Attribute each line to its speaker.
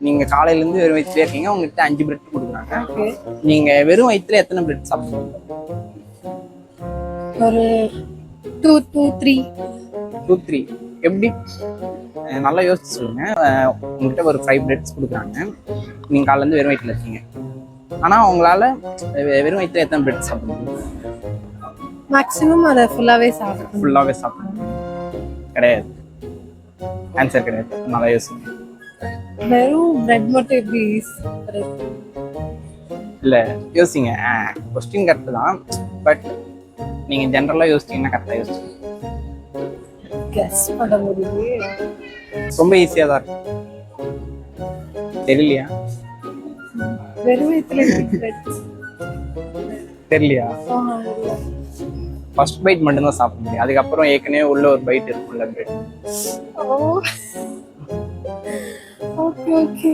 Speaker 1: நீங்க காலையில இருந்து வெறும் வயிற்றுல இருக்கீங்க, உங்ககிட்ட 5 பிரெட் கொடுக்குறாங்க. நீங்க வெறும் வயிற்றுல எத்தனை பிரெட் சாப்பிடுவீங்க?
Speaker 2: ஒரு 2 to 3.
Speaker 1: 2 3. எப்படி? நல்லா யோசிச்சு சொல்லுங்க. உங்ககிட்ட ஒரு 5 பிரெட்ஸ் கொடுக்குறாங்க, நீங்க காலையில இருந்து வெறும் வயிற்றுல இருக்கீங்க. ஆனா உங்களால வெறும் வயிற்றுல எத்தனை பிரெட் சாப்பிடுவீங்க?
Speaker 2: மேக்ஸிமம் அதை ஃபுல்லாவே சாப்பிடுவேன்.
Speaker 1: ஃபுல்லாவே சாப்பிடுவீங்க? கிடையாது, ஆன்சர் கிடையாது. நல்லா யோசிங்க.
Speaker 2: வெறும் பிரெட் மட்டும் எப்படி சாப்பிடுறது?
Speaker 1: இல்ல யோசிங்க. கொஸ்டின் கரெக்ட் தான், பட் நீங்க ஜென்ரலா யோசிச்சீங்கன்னா கரெக்டா யோசிச்சு.
Speaker 2: கெஸ் பண்ண முடியுது.
Speaker 1: ரொம்ப ஈஸியா தான் இருக்கு. தெரியலையா?
Speaker 2: வெறும் வயித்துல பிரெட்
Speaker 1: தெரியலையா? ஃபர்ஸ்ட் பைட் மட்டும் தான் சாப்பிட முடியும், அதுக்கப்புறம் ஏற்கனவே உள்ள ஒரு பைட் இருக்கும்ல பிரெட்.
Speaker 2: ஓ ஓகே ஓகே.